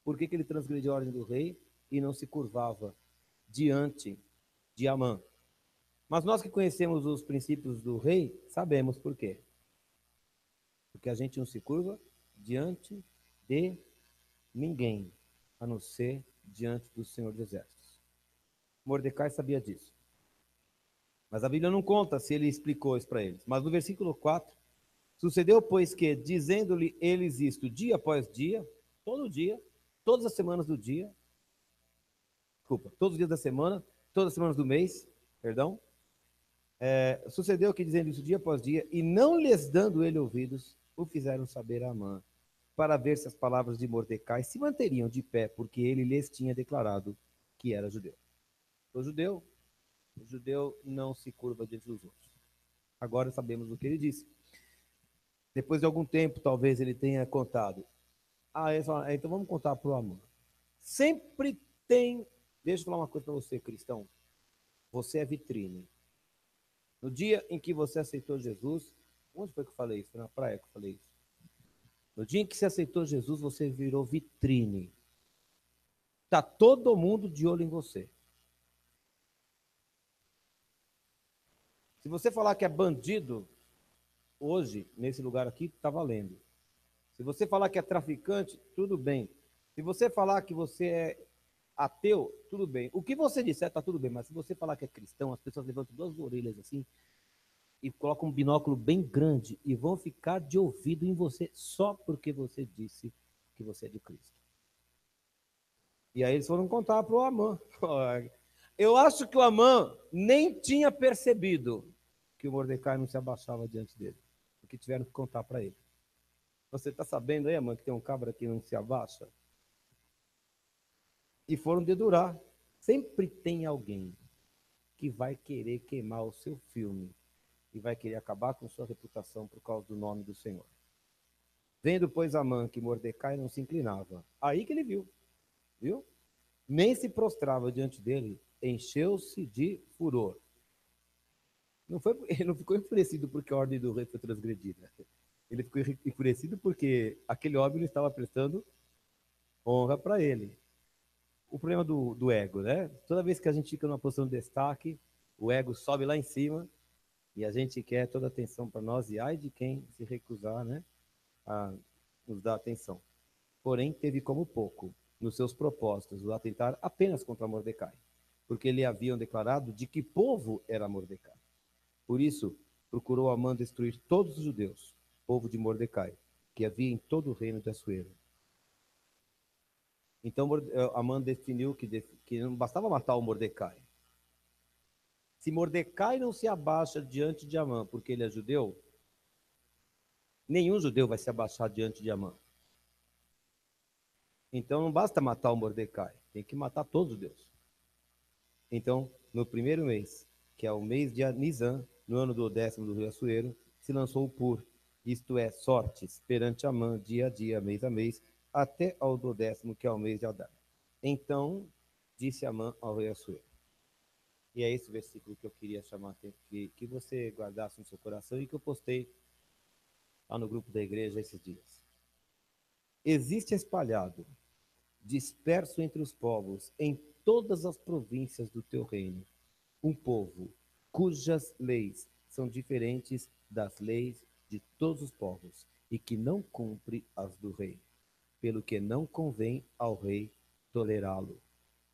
Por que ele transgrediu a ordem do rei e não se curvava diante de Amã? Mas nós que conhecemos os princípios do rei, sabemos por quê. Porque a gente não se curva diante de ninguém, a não ser diante do Senhor dos Exércitos. Mordecai sabia disso. Mas a Bíblia não conta se ele explicou isso para eles. Mas no versículo 4, sucedeu, pois, que, dizendo-lhe eles isto dia após dia, todo dia, todas as semanas do dia, desculpa, todos os dias da semana, todas as semanas do mês, perdão, sucedeu que, dizendo isso dia após dia, e não lhes dando ele ouvidos, o fizeram saber a Amã, para ver se as palavras de Mordecai se manteriam de pé, porque ele lhes tinha declarado que era judeu. O judeu não se curva diante dos outros. Agora sabemos o que ele disse. Depois de algum tempo, talvez ele tenha contado. Então vamos contar para o Amã. Sempre tem. Deixa eu falar uma coisa para você, cristão. Você é vitrine. No dia em que você aceitou Jesus, onde foi que eu falei isso? Foi na praia que eu falei isso. No dia em que você aceitou Jesus, você virou vitrine. Está todo mundo de olho em você. Se você falar que é bandido, hoje, nesse lugar aqui, está valendo. Se você falar que é traficante, tudo bem. Se você falar que você é ateu, tudo bem. O que você disser está tudo bem, mas se você falar que é cristão, as pessoas levantam duas orelhas assim e colocam um binóculo bem grande e vão ficar de ouvido em você só porque você disse que você é de Cristo. E aí eles foram contar para o Amã. Eu acho que o Amã nem tinha percebido que o Mordecai não se abaixava diante dele, porque tiveram que contar para ele. Você está sabendo aí, Amã, que tem um cabra que não se abaixa? E foram dedurar. Sempre tem alguém que vai querer queimar o seu filme e vai querer acabar com sua reputação por causa do nome do Senhor. Vendo, pois, Amã que Mordecai não se inclinava, aí que ele viu? Nem se prostrava diante dele, encheu-se de furor. Ele não ficou enfurecido porque a ordem do rei foi transgredida. Ele ficou enfurecido porque aquele homem não estava prestando honra para ele. O problema do ego, né? Toda vez que a gente fica numa posição de destaque, o ego sobe lá em cima e a gente quer toda a atenção para nós e ai de quem se recusar, né, a nos dar atenção. Porém, teve como pouco nos seus propósitos o atentar apenas contra Mordecai, porque lhe haviam declarado de que povo era Mordecai. Por isso, procurou Amã destruir todos os judeus, povo de Mordecai, que havia em todo o reino de Assuero. Então Amã definiu que não bastava matar o Mordecai. Se Mordecai não se abaixa diante de Amã porque ele é judeu, nenhum judeu vai se abaixar diante de Amã. Então não basta matar o Mordecai, tem que matar todos os judeus. Então, no primeiro mês, que é o mês de Nisan, no ano do 10º do rio Assuero, se lançou o Pur, isto é, sortes, perante Amã, dia a dia, mês a mês, até ao do 10º, que é o mês de Adar. Então, disse Amã ao rei Assuero. E é esse versículo que eu queria chamar que você guardasse no seu coração e que eu postei lá no grupo da igreja esses dias. Existe espalhado, disperso entre os povos, em todas as províncias do teu reino, um povo cujas leis são diferentes das leis de todos os povos e que não cumpre as do rei, pelo que não convém ao rei tolerá-lo.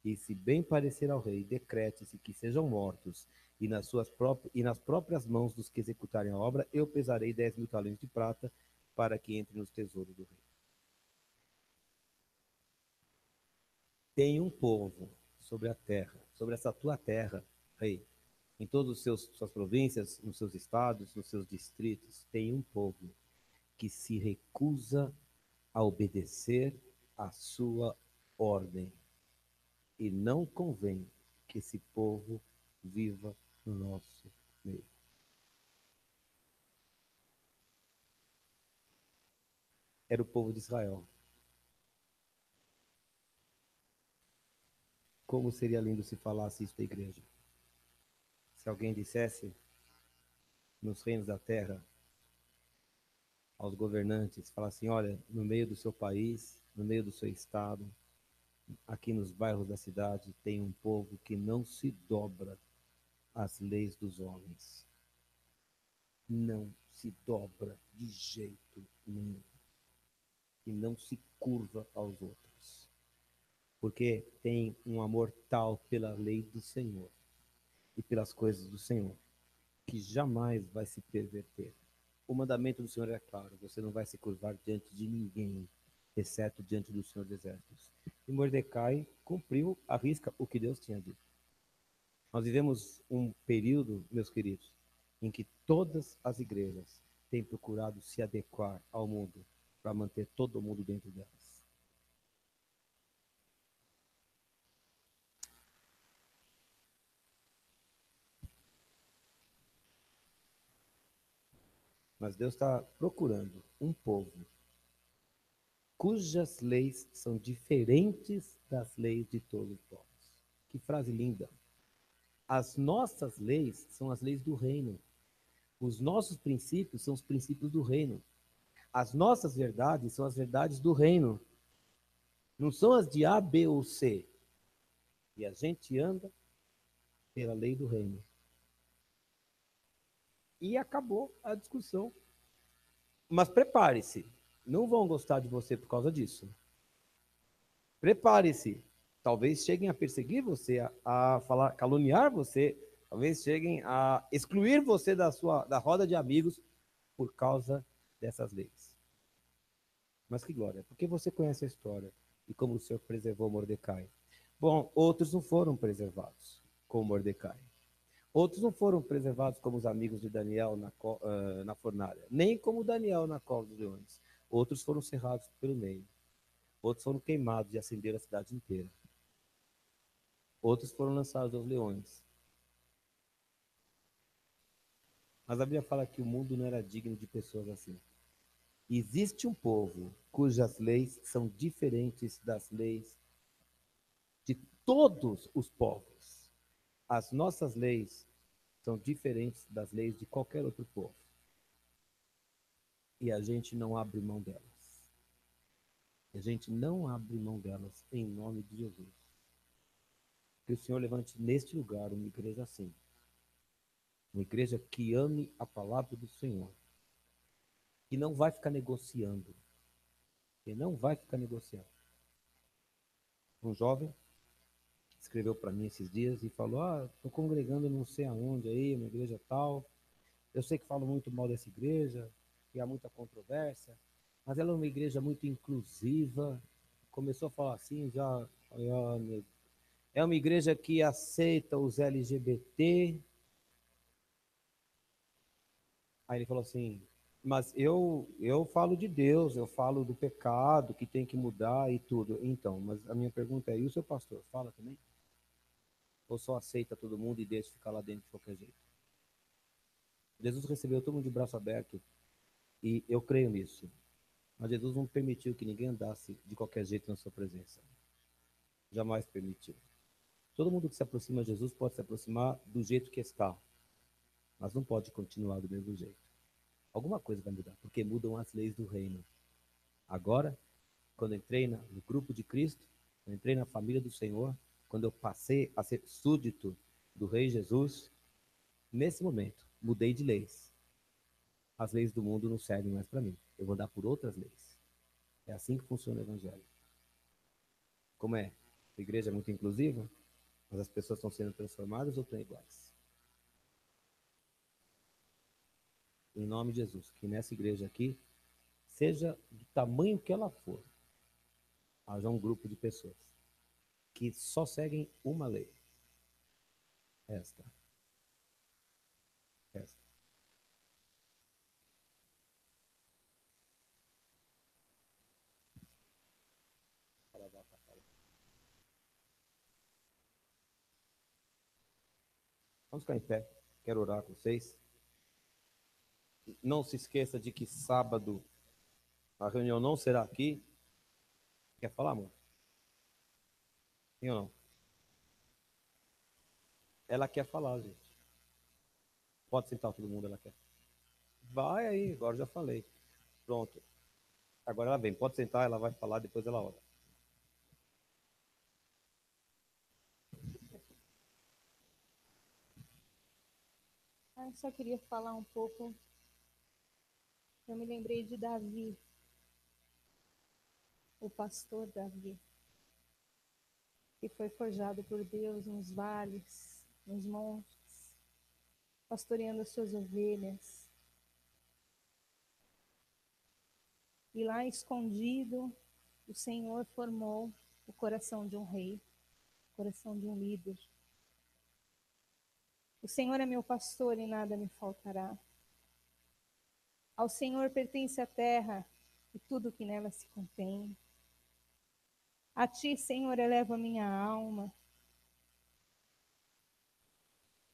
E se bem parecer ao rei, decrete-se que sejam mortos, e nas próprias mãos dos que executarem a obra, eu pesarei 10.000 talentos de prata para que entre nos tesouros do rei. Tem um povo sobre a terra, sobre essa tua terra, rei, em todas as suas províncias, nos seus estados, nos seus distritos, tem um povo que se recusa a obedecer à sua ordem. E não convém que esse povo viva no nosso meio. Era o povo de Israel. Como seria lindo se falasse isso da igreja. Se alguém dissesse nos reinos da terra, aos governantes, falar assim, olha, no meio do seu país, no meio do seu estado, aqui nos bairros da cidade, tem um povo que não se dobra às leis dos homens. Não se dobra de jeito nenhum. E não se curva aos outros. Porque tem um amor tal pela lei do Senhor e pelas coisas do Senhor, que jamais vai se perverter. O mandamento do Senhor é claro, você não vai se curvar diante de ninguém, exceto diante do Senhor dos Exércitos. E Mordecai cumpriu à risca o que Deus tinha dito. Nós vivemos um período, meus queridos, em que todas as igrejas têm procurado se adequar ao mundo para manter todo mundo dentro delas. Mas Deus está procurando um povo cujas leis são diferentes das leis de todos os povos. Que frase linda! As nossas leis são as leis do reino. Os nossos princípios são os princípios do reino. As nossas verdades são as verdades do reino. Não são as de A, B ou C. E a gente anda pela lei do reino. E acabou a discussão. Mas prepare-se. Não vão gostar de você por causa disso. Prepare-se. Talvez cheguem a perseguir você, a falar, caluniar você, talvez cheguem a excluir você da roda de amigos por causa dessas leis. Mas que glória, porque você conhece a história e como o Senhor preservou Mordecai. Bom, outros não foram preservados como Mordecai. Outros não foram preservados como os amigos de Daniel na fornalha, nem como Daniel na cova dos leões. Outros foram cerrados pelo meio. Outros foram queimados e acenderam a cidade inteira. Outros foram lançados aos leões. Mas a Bíblia fala que o mundo não era digno de pessoas assim. Existe um povo cujas leis são diferentes das leis de todos os povos. As nossas leis são diferentes das leis de qualquer outro povo. E a gente não abre mão delas. A gente não abre mão delas em nome de Jesus. Que o Senhor levante neste lugar uma igreja assim. Uma igreja que ame a palavra do Senhor. Que não vai ficar negociando. Que não vai ficar negociando. Um jovem escreveu para mim esses dias e falou: estou congregando não sei aonde aí, uma igreja tal. Eu sei que falo muito mal dessa igreja, que há muita controvérsia, mas ela é uma igreja muito inclusiva. Começou a falar assim, já. É uma igreja que aceita os LGBT. Aí ele falou assim: mas eu falo de Deus, eu falo do pecado que tem que mudar e tudo. Então, mas a minha pergunta é: e o seu pastor fala também? Ou só aceita todo mundo e deixa ficar lá dentro de qualquer jeito? Jesus recebeu todo mundo de braço aberto e eu creio nisso. Mas Jesus não permitiu que ninguém andasse de qualquer jeito na sua presença. Jamais permitiu. Todo mundo que se aproxima de Jesus pode se aproximar do jeito que está, mas não pode continuar do mesmo jeito. Alguma coisa vai mudar, porque mudam as leis do reino. Agora, quando entrei no grupo de Cristo, quando entrei na família do Senhor, quando eu passei a ser súdito do Rei Jesus, nesse momento, mudei de leis. As leis do mundo não servem mais para mim. Eu vou andar por outras leis. É assim que funciona o Evangelho. Como é? A igreja é muito inclusiva, mas as pessoas estão sendo transformadas ou estão iguais? Em nome de Jesus, que nessa igreja aqui, seja do tamanho que ela for, haja um grupo de pessoas que só seguem uma lei. Esta. Vamos ficar em pé. Quero orar com vocês. Não se esqueça de que sábado a reunião não será aqui. Quer falar, amor? Sim ou não? Ela quer falar, gente. Pode sentar todo mundo, ela quer. Vai aí, agora eu já falei. Pronto. Agora ela vem, pode sentar, ela vai falar, depois ela ora. Eu só queria falar um pouco. Eu me lembrei de Davi, o pastor Davi, que foi forjado por Deus nos vales, nos montes, pastoreando as suas ovelhas. E lá escondido, o Senhor formou o coração de um rei, o coração de um líder. O Senhor é meu pastor e nada me faltará. Ao Senhor pertence a terra e tudo que nela se contém. A ti, Senhor, elevo a minha alma.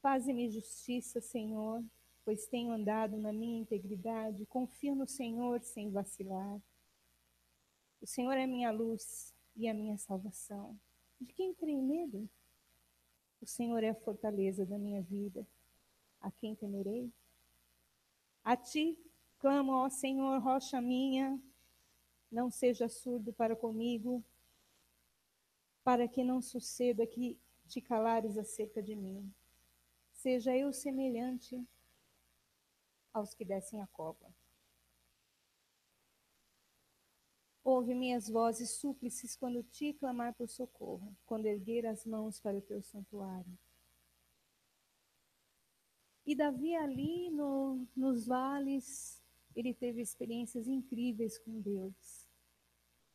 Faze-me justiça, Senhor, pois tenho andado na minha integridade. Confio no Senhor sem vacilar. O Senhor é minha luz e a minha salvação. De quem terei medo? O Senhor é a fortaleza da minha vida. A quem temerei? A ti clamo, ó Senhor, rocha minha. Não seja surdo para comigo, para que não suceda que te calares acerca de mim. Seja eu semelhante aos que descem a cova. Ouve minhas vozes súplices quando te clamar por socorro, quando erguer as mãos para o teu santuário. E Davi ali nos vales, ele teve experiências incríveis com Deus.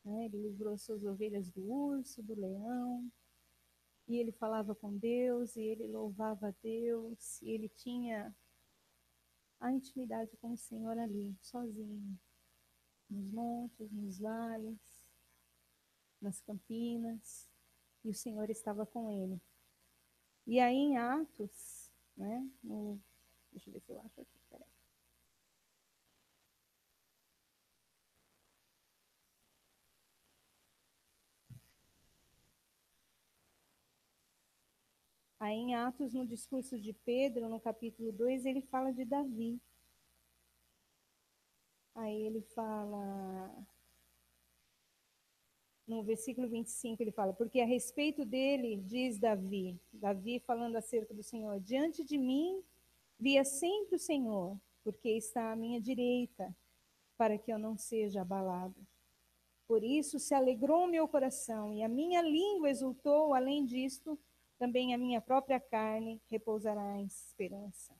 Né? Ele livrou suas ovelhas do urso, do leão, e ele falava com Deus, e ele louvava a Deus, e ele tinha a intimidade com o Senhor ali, sozinho, nos montes, nos vales, nas campinas, e o Senhor estava com ele. E aí em Atos, né, deixa eu ver se eu acho aqui, peraí. Aí em Atos, no discurso de Pedro, no capítulo 2, ele fala de Davi. Aí ele fala, no versículo 25, ele fala, porque a respeito dele, diz Davi falando acerca do Senhor, diante de mim via sempre o Senhor, porque está à minha direita, para que eu não seja abalado. Por isso se alegrou o meu coração, e a minha língua exultou, além disto, também a minha própria carne repousará em esperança.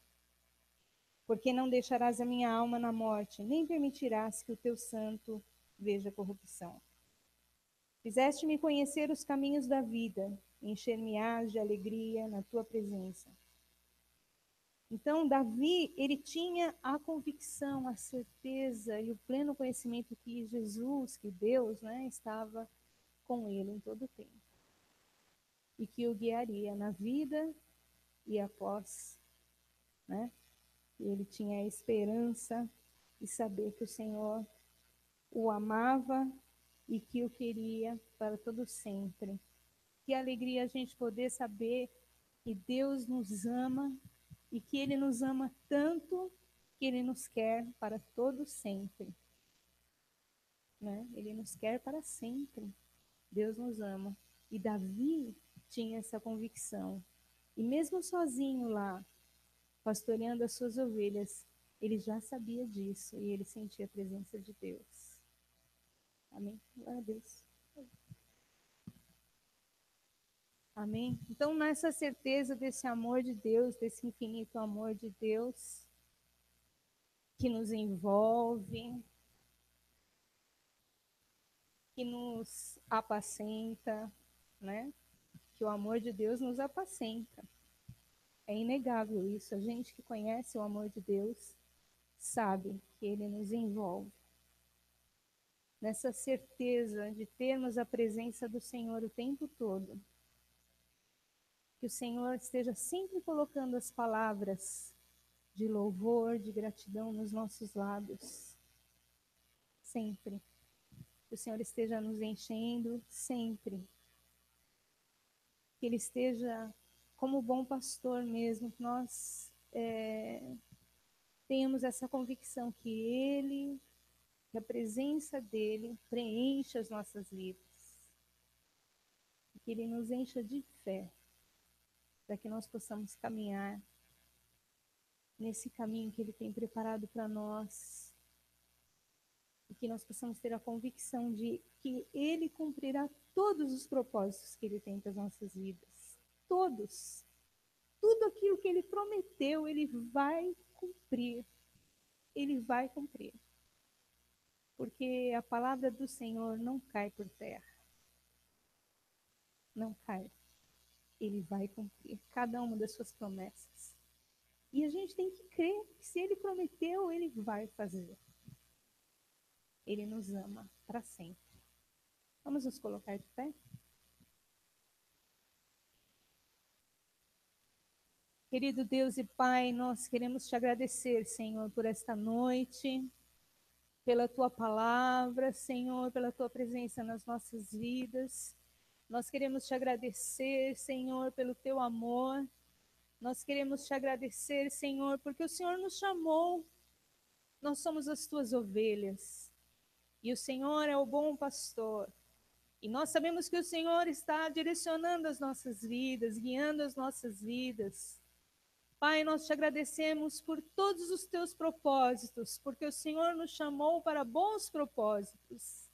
Porque não deixarás a minha alma na morte, nem permitirás que o teu santo veja corrupção. Fizeste-me conhecer os caminhos da vida, encher-me-ás de alegria na tua presença. Então, Davi, ele tinha a convicção, a certeza e o pleno conhecimento que Jesus, que Deus, né, estava com ele em todo o tempo. E que o guiaria na vida e após, né? Ele tinha a esperança de saber que o Senhor o amava e que o queria para todo sempre. Que alegria a gente poder saber que Deus nos ama e que Ele nos ama tanto que Ele nos quer para todo sempre. Né? Ele nos quer para sempre. Deus nos ama. E Davi tinha essa convicção. E mesmo sozinho lá, pastoreando as suas ovelhas, ele já sabia disso e ele sentia a presença de Deus. Amém? Glória a Deus. Amém? Então, nessa certeza desse amor de Deus, desse infinito amor de Deus, que nos envolve, que nos apacenta, né? Que o amor de Deus nos apacenta. É inegável isso. A gente que conhece o amor de Deus sabe que ele nos envolve. Nessa certeza de termos a presença do Senhor o tempo todo. Que o Senhor esteja sempre colocando as palavras de louvor, de gratidão nos nossos lábios. Sempre. Que o Senhor esteja nos enchendo sempre. Que Ele esteja como bom pastor mesmo, que nós tenhamos essa convicção que a presença dele preencha as nossas vidas, que ele nos encha de fé, para que nós possamos caminhar nesse caminho que ele tem preparado para nós, e que nós possamos ter a convicção de que ele cumprirá todos os propósitos que ele tem para as nossas vidas. Todos. Tudo aquilo que ele prometeu, ele vai cumprir. Ele vai cumprir. Porque a palavra do Senhor não cai por terra. Não cai. Ele vai cumprir cada uma das suas promessas. E a gente tem que crer que se ele prometeu, ele vai fazer. Ele nos ama para sempre. Vamos nos colocar de pé? Querido Deus e Pai, nós queremos te agradecer, Senhor, por esta noite, pela tua palavra, Senhor, pela tua presença nas nossas vidas. Nós queremos te agradecer, Senhor, pelo teu amor. Nós queremos te agradecer, Senhor, porque o Senhor nos chamou. Nós somos as tuas ovelhas. E o Senhor é o bom pastor. E nós sabemos que o Senhor está direcionando as nossas vidas, guiando as nossas vidas. Pai, nós te agradecemos por todos os teus propósitos, porque o Senhor nos chamou para bons propósitos.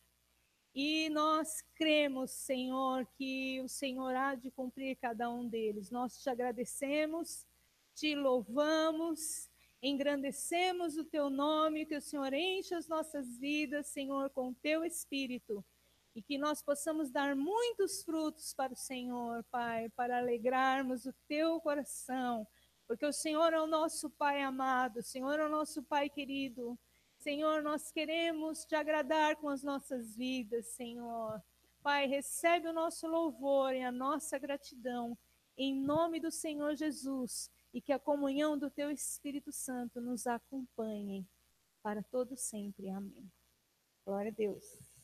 E nós cremos, Senhor, que o Senhor há de cumprir cada um deles. Nós te agradecemos, te louvamos, engrandecemos o teu nome, que o Senhor enche as nossas vidas, Senhor, com o teu Espírito. E que nós possamos dar muitos frutos para o Senhor, Pai, para alegrarmos o teu coração. Porque o Senhor é o nosso Pai amado, o Senhor é o nosso Pai querido. Senhor, nós queremos te agradar com as nossas vidas, Senhor. Pai, recebe o nosso louvor e a nossa gratidão, em nome do Senhor Jesus, e que a comunhão do teu Espírito Santo nos acompanhe para todo sempre. Amém. Glória a Deus.